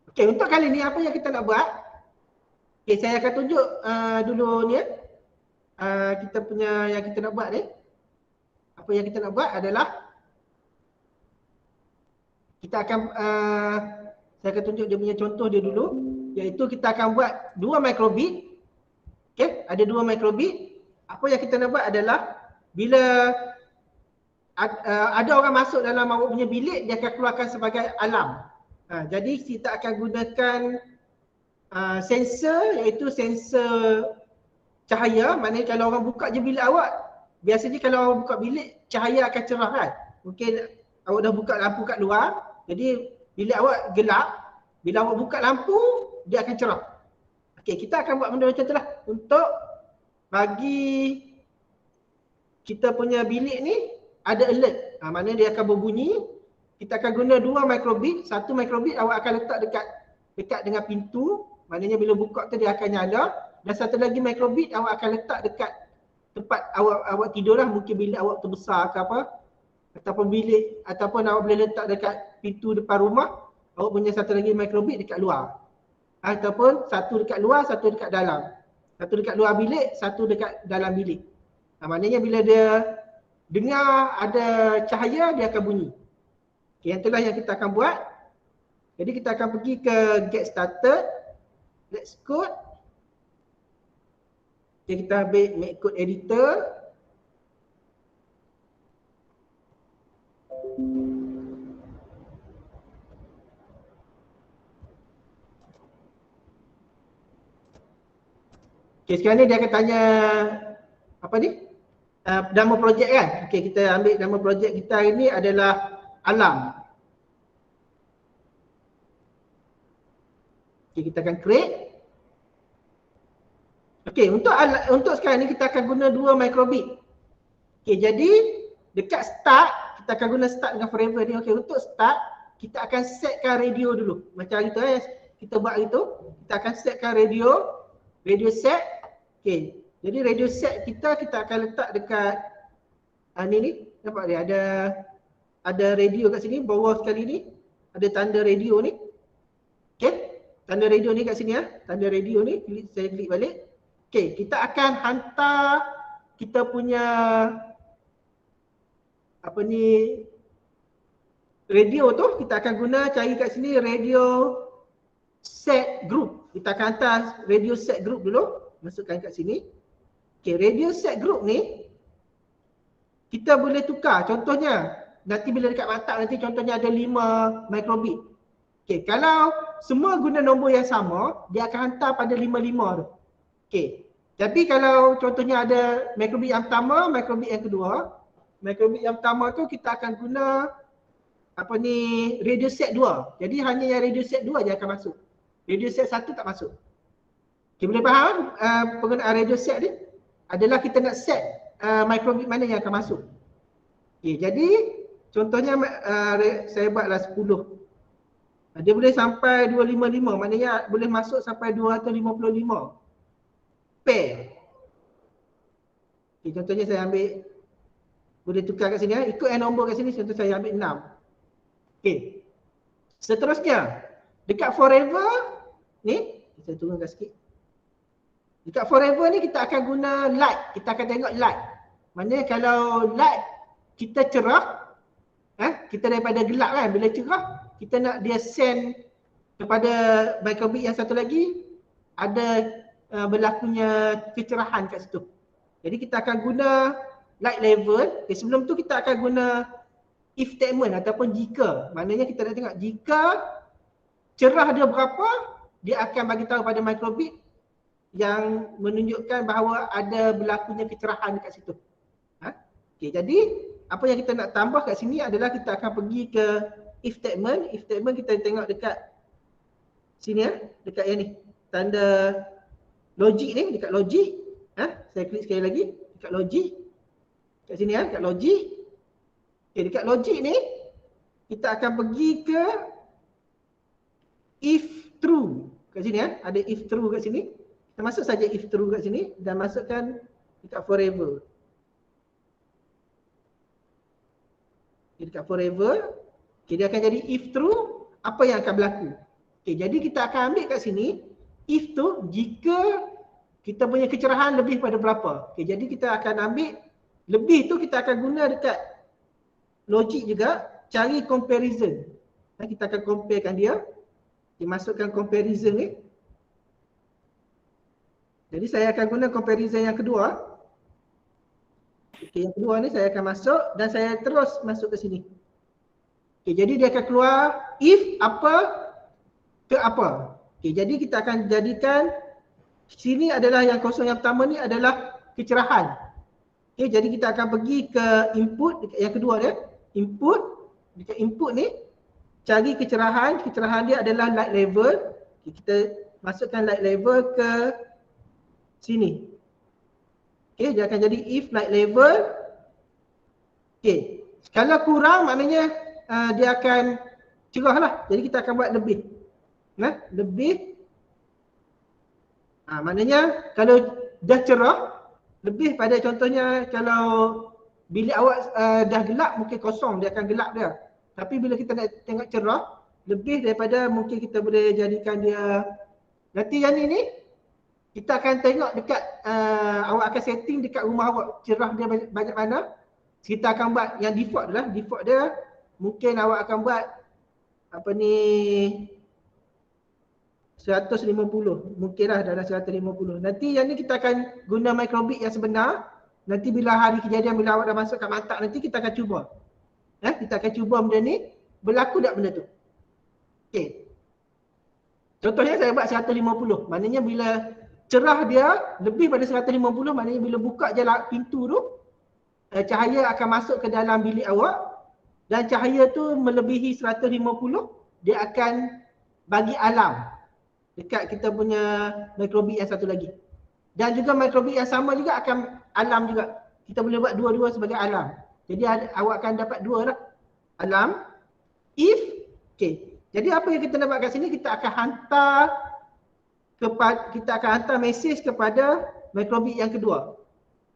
Okey, untuk kali ni apa yang kita nak buat? Okey, saya akan tunjuk dulu ni kita punya yang kita nak buat ni. Apa yang kita nak buat adalah kita akan saya akan tunjuk dia punya contoh dia dulu, iaitu kita akan buat 2 microbit. Okey, ada 2 microbit. Apa yang kita nak buat adalah bila ada orang masuk dalam awak punya bilik, dia akan keluarkan sebagai alarm. Jadi kita akan gunakan sensor, iaitu sensor cahaya. Maknanya kalau orang buka je bilik awak, biasanya kalau orang buka bilik, cahaya akan cerah kan. Mungkin awak dah buka lampu kat luar, jadi bilik awak gelap. Bila awak buka lampu, dia akan cerah. Okey, kita akan buat benda macam tu lah untuk bagi kita punya bilik ni ada alert. Maknanya dia akan berbunyi. Kita akan guna 2 microbit. 1 microbit awak akan letak dekat dengan pintu. Maknanya bila buka tu dia akan nyala. Dan satu lagi microbit awak akan letak dekat tempat awak tidur lah. Mungkin bilik awak terbesar ke apa. Ataupun awak boleh letak dekat pintu depan rumah. Awak punya satu lagi microbit dekat luar. Ataupun satu dekat luar, satu dekat dalam. Satu dekat luar bilik, satu dekat dalam bilik. Maknanya bila dia dengar ada cahaya, dia akan bunyi. Okay, yang itulah yang kita akan buat. Jadi kita akan pergi ke get started. Let's code. Okay, kita ambil make code editor. Okay, sekarang ni dia akan tanya apa ni? Nama projek kan? Okay, kita ambil nama projek kita hari ni adalah alarm. Okay, kita akan create. Okay, untuk sekarang ni kita akan guna 2 microbit. Okay, jadi dekat start, kita akan guna start dengan forever ni. Okay, untuk start, kita akan setkan radio dulu. Macam hari tu kita buat hari tu. Kita akan setkan radio set. Okay, jadi radio set kita akan letak dekat ni. Nampak dia ada radio kat sini, bawah sekali ni. Ada tanda radio ni. Okay, tanda radio ni kat sini tanda radio ni, saya klik balik. Okay, kita akan hantar kita punya apa ni radio tu, kita akan guna cari kat sini radio set group. Kita akan hantar radio set group dulu, masukkan kat sini. Okay, radio set group ni kita boleh tukar. Contohnya nanti bila dekat maktab nanti contohnya ada 5 microbit. Okay, kalau semua guna nombor yang sama, dia akan hantar pada 55 tu. Okay, tapi kalau contohnya ada microbit yang pertama, microbit yang kedua, microbit yang pertama tu kita akan guna apa ni radio set 2. Jadi hanya yang radio set 2 je akan masuk. Radio set 1 tak masuk. Okay, boleh faham penggunaan radio set ni? Adalah kita nak set microbit mana yang akan masuk. Okay, jadi contohnya saya buatlah 10. Dia boleh sampai 255, maknanya boleh masuk sampai 255 pair. Okay, contohnya saya ambil, boleh tukar kat sini ikut nombor kat sini, contoh saya ambil 6. Okay, seterusnya dekat forever ni, saya turunkan sikit. Dekat forever ni kita akan guna light. Kita akan tengok light. Maknanya kalau light kita cerah, kita daripada gelap kan, bila cerah kita nak dia send kepada microbit yang satu lagi, ada berlakunya kecerahan kat situ. Jadi kita akan guna light level. Okay, sebelum tu kita akan guna if statement ataupun jika. Maknanya kita nak tengok jika cerah dia berapa, dia akan bagi tahu pada microbit yang menunjukkan bahawa ada berlakunya kecerahan dekat situ. Okay, jadi apa yang kita nak tambah kat sini adalah kita akan pergi ke if statement. If statement kita tengok dekat sini dekat yang ni. Tanda logik ni, dekat logik. Saya klik sekali lagi dekat logik. Kat sini dekat logik. Okay, dekat logik ni kita akan pergi ke if true. Kat sini ada if true kat sini. Kita masuk saja if true kat sini dan masukkan dekat forever. Okay, dekat forever, okay, dia akan jadi if true, apa yang akan berlaku. Okey, jadi kita akan ambil kat sini if tu jika kita punya kecerahan lebih pada berapa. Okey, jadi kita akan ambil lebih tu kita akan guna dekat logik juga, cari comparison. Kita akan comparekan dia. Kita masukkan comparison ni. Jadi saya akan guna comparison yang kedua. Okey, yang kedua ni saya akan masuk dan saya terus masuk ke sini. Okey, jadi dia akan keluar if apa ke apa. Okey, jadi kita akan jadikan sini adalah yang kosong yang pertama ni adalah kecerahan. Okey, jadi kita akan pergi ke input dekat yang kedua dia. Input, dekat input ni cari kecerahan, kecerahan dia adalah light level. Okey, kita masukkan light level ke sini. Okey, dia akan jadi if light level. Okey, kalau kurang maknanya dia akan cerah lah. Jadi kita akan buat lebih. Nah, lebih. Maknanya kalau dah cerah, lebih pada contohnya kalau bilik awak dah gelap mungkin kosong, dia akan gelap dia. Tapi bila kita nak tengok cerah, lebih daripada mungkin kita boleh jadikan dia. Nanti yang ni kita akan tengok dekat awak akan setting dekat rumah awak cerah dia banyak mana. Kita akan buat yang default lah. Default dia mungkin awak akan buat apa ni 150. Mungkinlah dalam 150. Nanti yang ni kita akan guna microbit yang sebenar. Nanti bila hari kejadian bila awak dah masuk kat mantak nanti kita akan cuba. Kita akan cuba benda ni berlaku tak benda tu. Okey. Contohnya saya buat 150. Maknanya bila cerah dia lebih pada 150, maknanya bila buka je pintu tu cahaya akan masuk ke dalam bilik awak dan cahaya tu melebihi 150, dia akan bagi alarm dekat kita punya microbit yang satu lagi. Dan juga microbit yang sama juga akan alarm juga. Kita boleh buat dua-dua sebagai alarm. Jadi awak akan dapat dua lah alarm. If, okey. Jadi apa yang kita nak buat kat sini, kita akan hantar mesej kepada microbit yang kedua.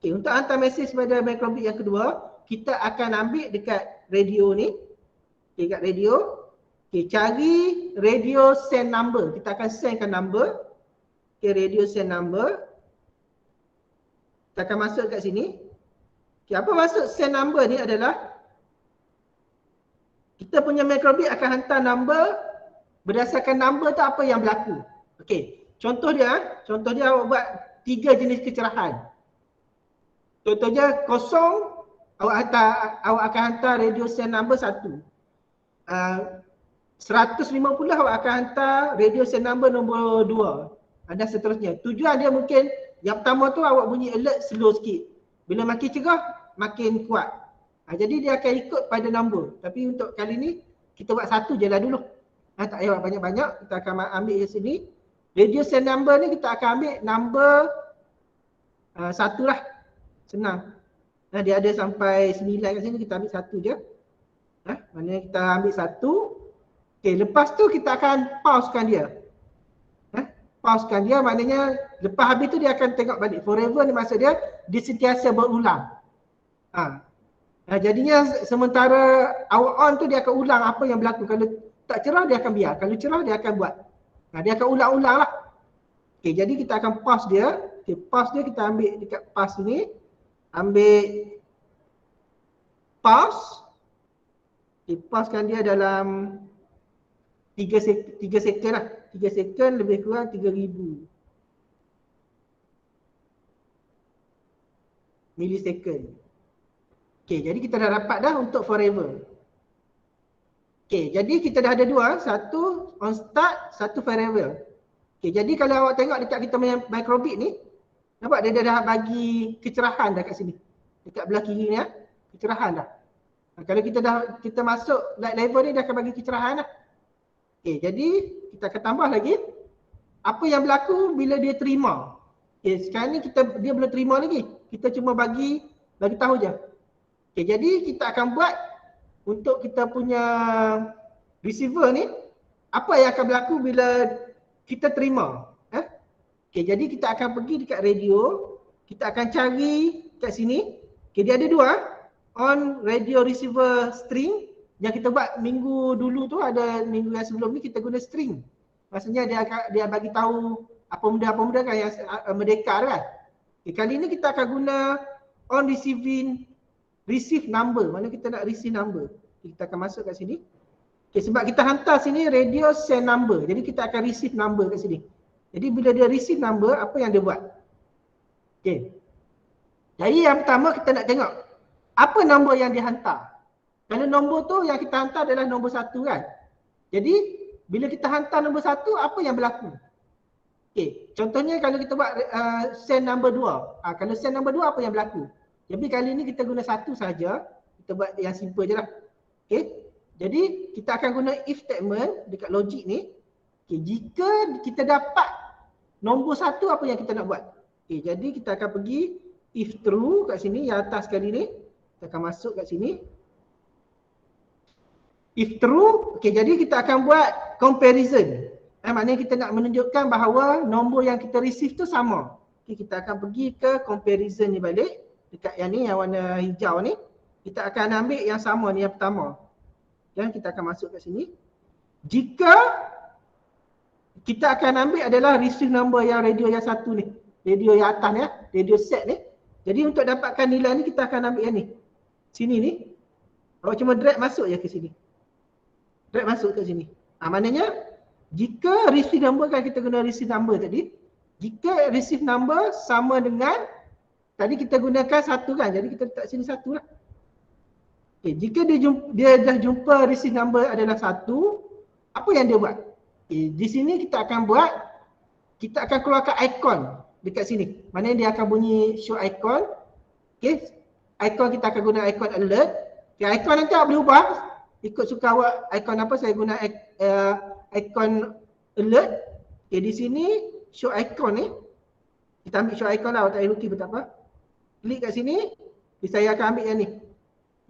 Okey, untuk hantar mesej kepada microbit yang kedua, kita akan ambil dekat radio ni. Okey, kat radio. Okey, cari radio send number. Kita akan sendkan number. Okey, radio send number. Kita akan masuk kat sini. Okey, apa maksud send number ni adalah kita punya microbit akan hantar number berdasarkan number tu apa yang berlaku. Okey, contoh dia awak buat 3 jenis kecerahan. Contohnya kosong, awak akan hantar radio send number 1. 150 awak akan hantar radio send number nombor 2. Dan seterusnya. Tujuan dia mungkin yang pertama tu awak bunyi alert slow sikit. Bila makin cerah, makin kuat. Jadi dia akan ikut pada nombor. Tapi untuk kali ni, kita buat satu je lah dulu. Tak payah banyak-banyak. Kita akan ambil di sini. Radio send number ni kita akan ambil number 1 lah. Senang. Dia ada sampai 9 kat sini, kita ambil 1 je. Maknanya kita ambil 1. Okey, lepas tu kita akan pausekan dia. Pausekan dia maknanya lepas habis tu dia akan tengok balik. Forever ni maksud dia sentiasa berulang. Jadinya sementara awak on tu dia akan ulang apa yang berlaku. Kalau tak cerah dia akan biar. Kalau cerah dia akan buat. Dia akan ulang-ulang lah. Okey, jadi kita akan pause dia. Okey, pause dia kita ambil dekat pause ni. Ambil pause. Okey, pausekan dia dalam 3 second lah. 3 second lebih kurang 3000 millisecond. Okey, jadi kita dah dapat dah untuk forever. Okey, jadi kita dah ada 2, satu on start, satu forever. Okey, jadi kalau awak tengok dekat kita punya microbit ni, nampak dia dah bagi kecerahan dah kat sini. Dekat belah kiri ni kecerahan dah. Kalau kita masuk light level ni dia akan bagi kecerahan lah. Okey, jadi kita akan tambah lagi apa yang berlaku bila dia terima. Okey, sekarang ni dia belum terima lagi. Kita cuma bagi tahu je. Okey, jadi kita akan buat untuk kita punya receiver ni apa yang akan berlaku bila kita terima. Okey, jadi kita akan pergi dekat radio, kita akan cari kat sini. Okey, dia ada 2 on radio receiver string. Yang kita buat minggu dulu tu, ada minggu yang sebelum ni kita guna string. Maksudnya dia bagi tahu apa benda kan yang merdeka kan. Okay, kali ni kita akan guna on receiving receive number. Mana kita nak receive number. Kita akan masuk kat sini. Okay, sebab kita hantar sini radio send number. Jadi kita akan receive number kat sini. Jadi bila dia receive number, apa yang dia buat? Okay. Jadi yang pertama kita nak tengok apa nombor yang dihantar. Kalau nombor tu yang kita hantar adalah nombor 1 kan. Jadi bila kita hantar nombor 1, apa yang berlaku? Okay. Contohnya kalau kita buat send number 2. Kalau send number 2 apa yang berlaku? Jadi kali ni kita guna 1 saja. Kita buat yang simple je lah. Okay. Jadi kita akan guna if statement dekat logik ni. Okay. Jika kita dapat nombor 1, apa yang kita nak buat? Okay. Jadi kita akan pergi if true kat sini, yang atas kali ni. Kita akan masuk kat sini. If true, okay, jadi kita akan buat comparison. Maknanya kita nak menunjukkan bahawa nombor yang kita receive tu sama. Okay, kita akan pergi ke comparison ni balik. Dekat yang ni, yang warna hijau ni. Kita akan ambil yang sama ni, yang pertama. Dan kita akan masuk kat sini. Jika kita akan ambil adalah receive number yang radio yang 1 ni. Radio yang atas ni, radio set ni. Jadi untuk dapatkan nilai ni kita akan ambil yang ni. Sini ni. Awak cuma drag masuk je ke sini. Drag masuk ke sini. Maknanya jika receive number kan kita guna receive number tadi. Jika receive number sama dengan tadi kita gunakan 1 kan. Jadi kita letak sini 1 lah. Okay, jika dia dah jumpa receive number adalah 1, apa yang dia buat? Okay, di sini kita akan keluarkan icon dekat sini. Maknanya dia akan bunyi show icon. Okay. Icon kita akan guna icon alert. Okay, icon nanti awak boleh ubah. Ikut suka awak icon apa, saya guna icon alert. Okay, di sini show icon ni. Kita ambil show icon lah, awak tak payah lukis pun tak apa. Klik kat sini. Okay, saya akan ambil yang ni.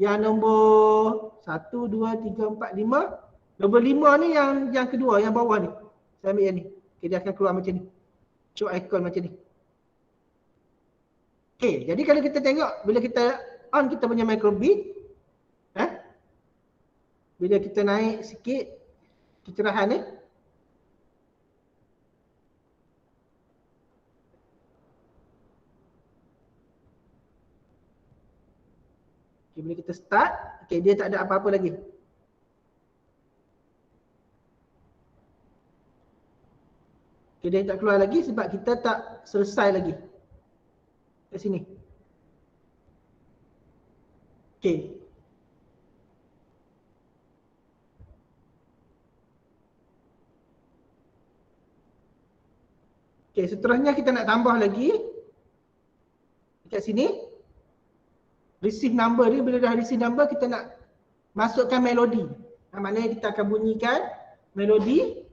Yang nombor 1, 2, 3, 4, 5. Nombor 5 ni yang kedua, yang bawah ni. Saya ambil yang ni. Okay, dia akan keluar macam ni. Show icon macam ni. Okay, jadi kalau kita tengok bila kita on kita punya microbit, bila kita naik sikit kecerahan ni, okay, bila kita start, okay, dia tak ada apa-apa lagi. Okay, dia tak keluar lagi sebab kita tak selesai lagi. Kat sini. Okay. Okay, seterusnya kita nak tambah lagi. Dekat sini. Receive number ni, bila dah receive number kita nak masukkan melodi. Maknanya kita akan bunyikan melodi.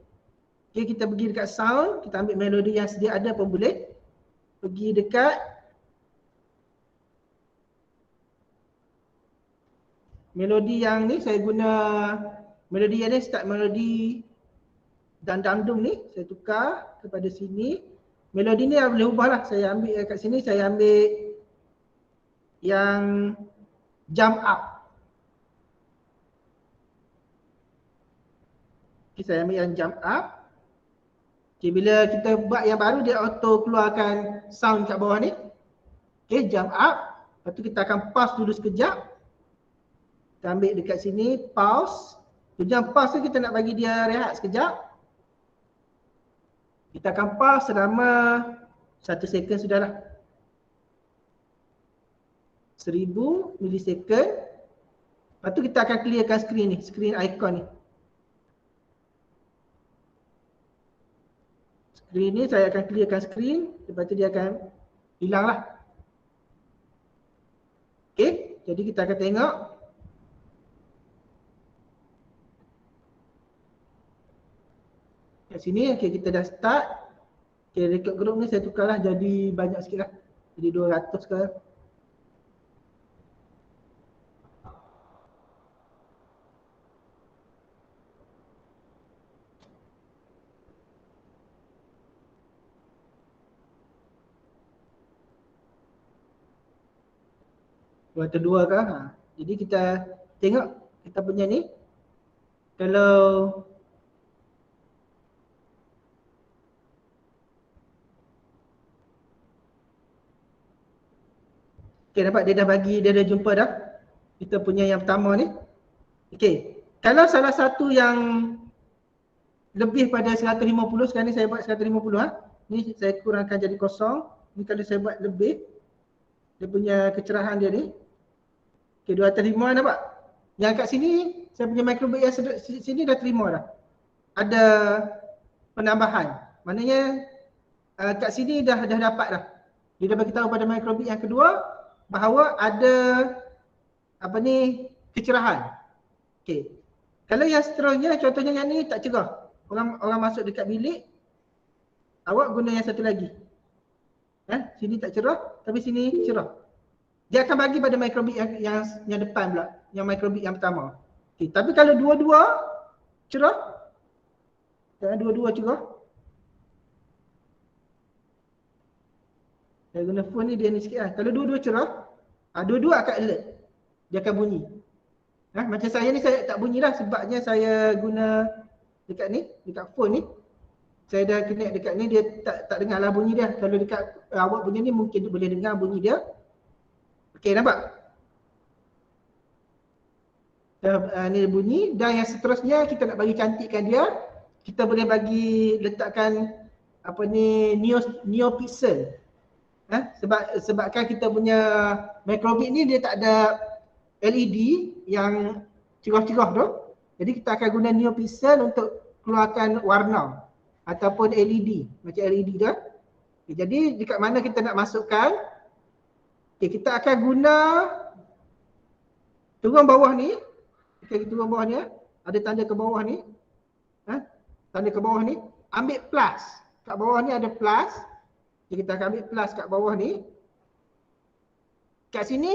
Okay, kita pergi dekat sound, kita ambil melodi yang sedia ada pun boleh. Pergi dekat melodi yang ni, saya guna melodi yang ni, start melodi dan dangdung ni, saya tukar kepada sini. Melodi ni boleh ubah lah, saya ambil kat sini, saya ambil yang jump up. Okay, saya ambil yang jump up. Okay, bila kita buat yang baru, dia auto keluarkan sound kat bawah ni. Okay, jump up. Lepas tu kita akan pause dulu sekejap. Kita ambil dekat sini, pause. Tujuan pause tu kita nak bagi dia rehat sekejap. Kita akan pause selama 1 second sudahlah. 1000 milisecond. Lepas tu kita akan clearkan screen ni, screen icon ni. Screen ni saya akan clearkan screen, lepas tu dia akan hilang lah. Okay, jadi kita akan tengok. Kat sini, okay, kita dah start. Okay, record group ni saya tukarlah jadi banyak sikit lah. Jadi 200 sekarang. Dua kedua kah? Jadi kita tengok kita punya ni. Kalau Okey, nampak dia dah bagi, dia dah jumpa dah. Kita punya yang pertama ni. Okey. Kalau salah satu yang lebih pada 150, sekarang ni saya buat 150 Ni saya kurangkan jadi kosong. Ni kalau saya buat lebih, dia punya kecerahan dia ni. Okey, 205 nampak? Yang kat sini, saya punya microbit yang sini dah terima dah. Ada penambahan. Maknanya kat sini dah dapat dah. Dia dah bagi tahu pada microbit yang kedua bahawa ada apa ni, kecerahan. Okey. Kalau yang seterusnya, contohnya yang ni tak cerah. Orang masuk dekat bilik, awak guna yang satu lagi. Sini tak cerah, tapi sini cerah. Dia akan bagi pada microbit yang depan pula, yang microbit yang pertama. Okay. Tapi kalau dua-dua cerah, dua-dua cerah. Saya guna phone ni dia ni sikit Kalau dua-dua cerah, dua-dua akan alert. Dia akan bunyi. Macam saya ni saya tak bunyi dah sebabnya saya guna dekat ni, dekat phone ni. Saya dah connect dekat ni, dia tak dengar lah bunyi dia. Kalau dekat awak punya ni mungkin boleh dengar bunyi dia. Okey, nampak? Ni bunyi dan yang seterusnya kita nak bagi cantikkan dia, kita boleh bagi letakkan apa ni, neopixel. Sebabkan kita punya microbit ni dia tak ada LED yang cerah-cerah tu. Jadi kita akan guna neopixel untuk keluarkan warna ataupun LED, macam LED dah. Okay, jadi dekat mana kita nak masukkan, kita akan guna turun bawah ni. Turun bawah ni, ada tanda ke bawah ni. Tanda ke bawah ni, ambil plus. Kat bawah ni ada plus. Kita akan ambil plus kat bawah ni. Kat sini,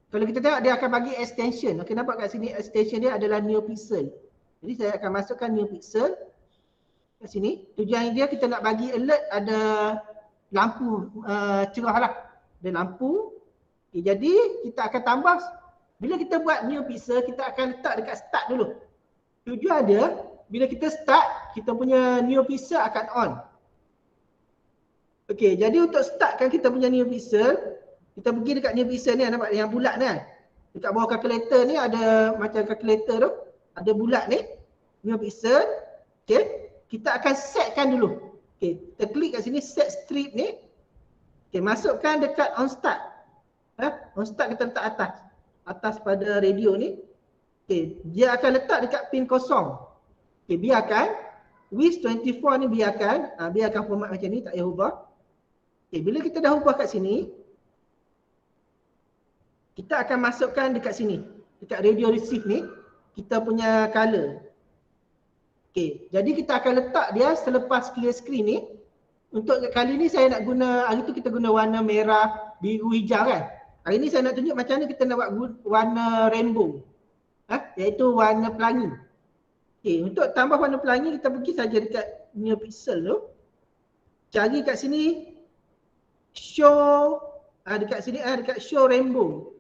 kalau kita tengok dia akan bagi extension. Okey, nampak kat sini extension dia adalah neopixel. Jadi saya akan masukkan neopixel kat sini. Tujuan dia kita nak bagi alert ada lampu cerah lah. Ada lampu. Okay, jadi kita akan tambah. Bila kita buat neopixel, kita akan letak dekat start dulu. Tujuan dia, bila kita start, kita punya neopixel akan on. Okey, jadi untuk startkan kita punya neopixel, kita pergi dekat neopixel ni, nampak yang bulat ni kan? Dekat bawah kalkulator ni ada macam kalkulator tu, ada bulat ni, neopixel. Okey, kita akan setkan dulu. Okey, kita klik kat sini set strip ni. Okey, masukkan dekat on start. On start kita letak atas pada radio ni. Okey, dia akan letak dekat pin kosong. Okey, biarkan WIS24 ni biarkan format macam ni, tak payah ubah. Okey, bila kita dah ubah kat sini, kita akan masukkan dekat sini, dekat radio receive ni, kita punya color. Okey, jadi kita akan letak dia selepas clear screen ni. Untuk kali ni saya nak guna, hari tu kita guna warna merah, biru, hijau kan. Hari ni saya nak tunjuk macam mana kita nak buat warna rainbow. Iaitu warna pelangi. Okey, untuk tambah warna pelangi kita pergi saja dekat neopixel tu. Cari kat sini show, dekat sini dekat show rainbow.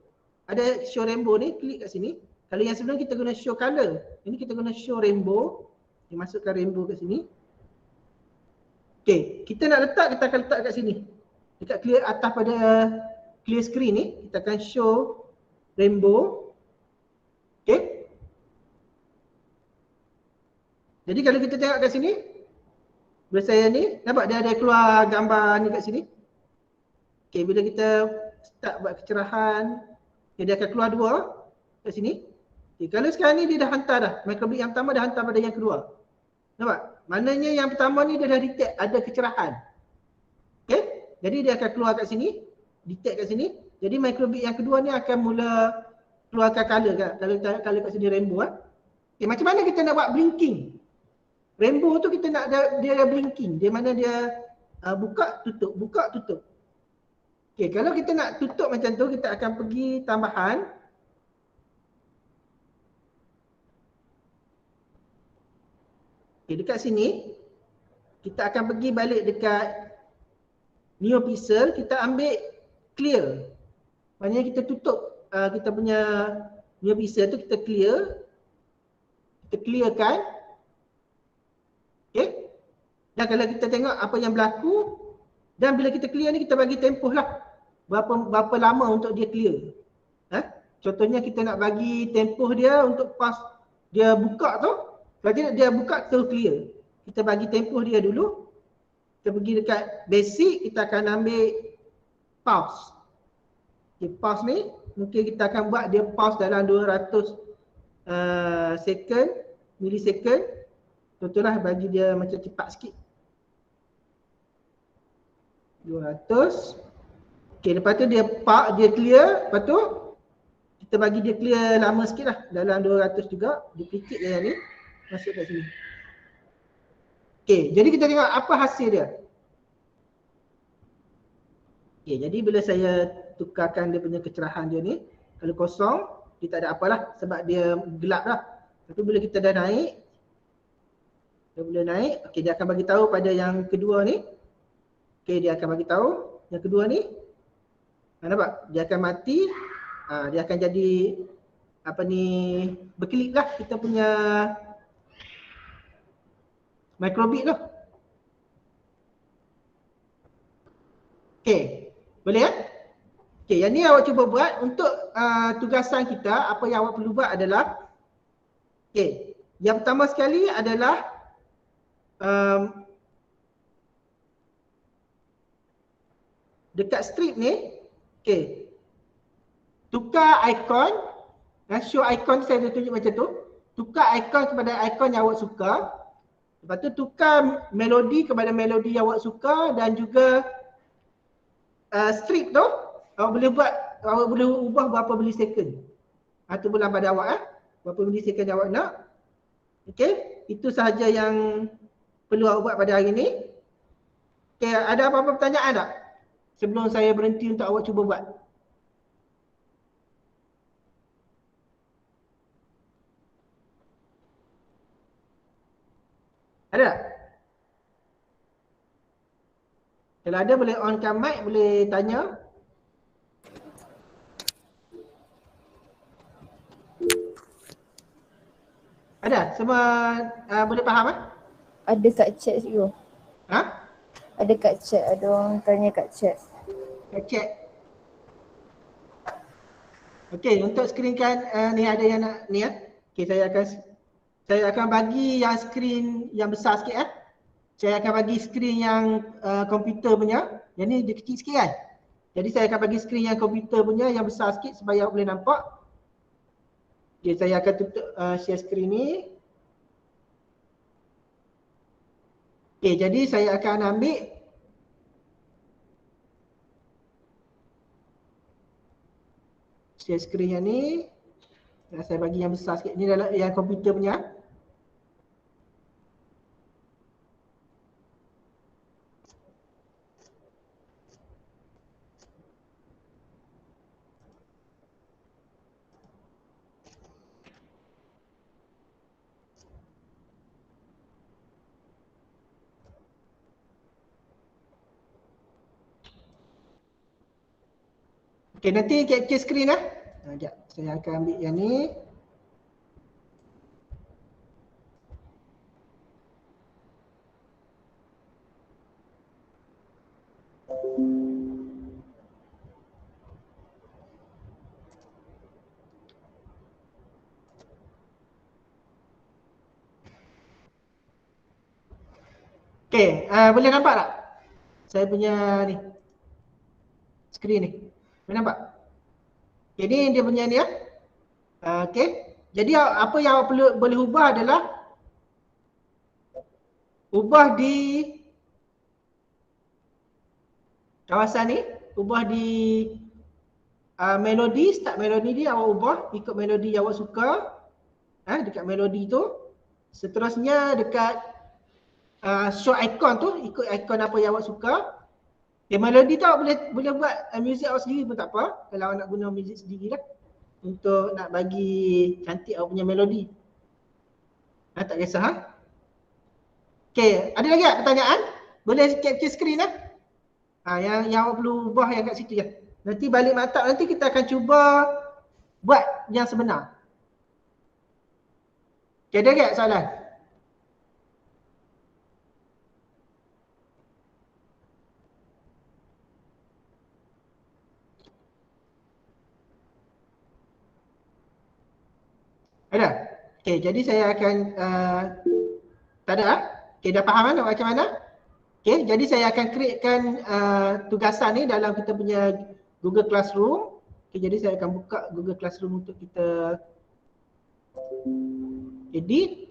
Ada show rainbow ni, klik kat sini. Kalau yang sebelum kita guna show color, ini kita guna show rainbow. Kita masukkan rainbow kat sini. Okey, kita nak letak, kita akan letak kat sini. Dekat clear atas pada clear screen ni, kita akan show rainbow. Okey. Jadi kalau kita tengok kat sini, bila saya ni, nampak dia ada keluar gambar ni kat sini. Okey, bila kita start buat kecerahan, dia akan keluar dua kat sini. Okay, kalau sekarang ni dia dah hantar dah. Microbit yang pertama dah hantar pada yang kedua. Nampak? Maknanya yang pertama ni dia dah detect ada kecerahan. Okay? Jadi dia akan keluar kat sini. Detect kat sini. Jadi microbit yang kedua ni akan mula keluarkan color kan. Kalau kat sini rainbow. Okay, macam mana kita nak buat blinking? Rainbow tu kita nak dia blinking. Dia mana dia buka tutup. Buka tutup. Okay, kalau kita nak tutup macam tu, kita akan pergi tambahan. Okay, dekat sini, kita akan pergi balik dekat neopixel, kita ambil clear. Maksudnya kita tutup kita punya neopixel tu, kita clear. Kita clearkan. Okay. Dan kalau kita tengok apa yang berlaku, dan bila kita clear ni kita bagi tempoh lah. berapa lama untuk dia clear. Contohnya kita nak bagi tempoh dia untuk pas dia buka tu, kalau dia buka tu clear. Kita bagi tempoh dia dulu. Kita pergi dekat basic, kita akan ambil pause. Okay, pause ni mungkin kita akan buat dia pause dalam 200 second, millisecond. Contohlah bagi dia macam cepat sikit. 200. Okay, lepas tu dia clear, lepas tu kita bagi dia clear lama sikit lah, dalam 200 juga, duplicate dia yang ni, masuk kat sini. Okay, jadi kita tengok apa hasil dia. Okay, jadi bila saya tukarkan dia punya kecerahan dia ni, kalau kosong, dia tak ada apalah sebab dia gelap lah. Tapi bila kita dah naik, okay, dia akan bagi tahu pada yang kedua ni. Okay, dia akan bagi tahu yang kedua ni. Nampak? Dia akan mati. Dia akan jadi apa ni, berkelip lah kita punya microbit tu. Okay, boleh ya? Okay, yang ni awak cuba buat untuk tugasan kita. Apa yang awak perlu buat adalah, okay, yang pertama sekali adalah dekat strip ni, okay, tukar ikon, show ikon saya dah tunjuk macam tu. Tukar ikon kepada ikon yang awak suka. Lepas tu tukar melodi kepada melodi yang awak suka, dan juga strip tu awak boleh ubah berapa millisecond. Itu bulan pada awak berapa millisecond yang awak nak. Okey, itu sahaja yang perlu awak buat pada hari ni. Okey, ada apa-apa pertanyaan tak? Sebelum saya berhenti untuk awak cuba buat. Ada tak? Kalau ada boleh onkan mic, boleh tanya. Ada? Semua boleh faham Ada kat chat you. Ada kat chat, ada orang tanya kat chat. Kat chat. Okey, untuk screenkan ni ada yang nak ni Okey, saya akan bagi yang screen yang besar sikit Saya akan bagi screen yang komputer punya. Yang ni dia kecil sikit kan. Jadi saya akan bagi screen yang komputer punya yang besar sikit supaya awak boleh nampak. Okey, saya akan tutup share screen ni. Okey, jadi saya akan ambil share screen yang ni. Saya bagi yang besar sikit. Ini adalah yang komputer punya. Okey, nanti capture screen sekejap, saya akan ambil yang ni. Okey, boleh nampak tak? Saya punya ni screen ni. Boleh nampak? Okey, ni dia punya ni okey. Jadi apa yang awak boleh ubah adalah ubah di kawasan ni, ubah di melodi, start melodi ni awak ubah ikut melodi yang awak suka. Dekat melodi tu. Seterusnya dekat show icon tu, ikut icon apa yang awak suka. Okay, melodi tu awak boleh buat music awak sendiri pun tak apa. Kalau awak nak guna music sendiri lah, untuk nak bagi cantik awak punya melodi. Tak kisah Okay, ada lagi tak pertanyaan? Boleh capture screen yang awak perlu ubah yang kat situ je. Nanti balik maktab nanti kita akan cuba buat yang sebenar. Okay, ada tak soalan? Ada? Okey, jadi saya akan tak ada? Okey, dah faham nak macam mana? Okey, jadi saya akan createkan tugasan ni dalam kita punya Google Classroom. Okey, jadi saya akan buka Google Classroom untuk kita edit.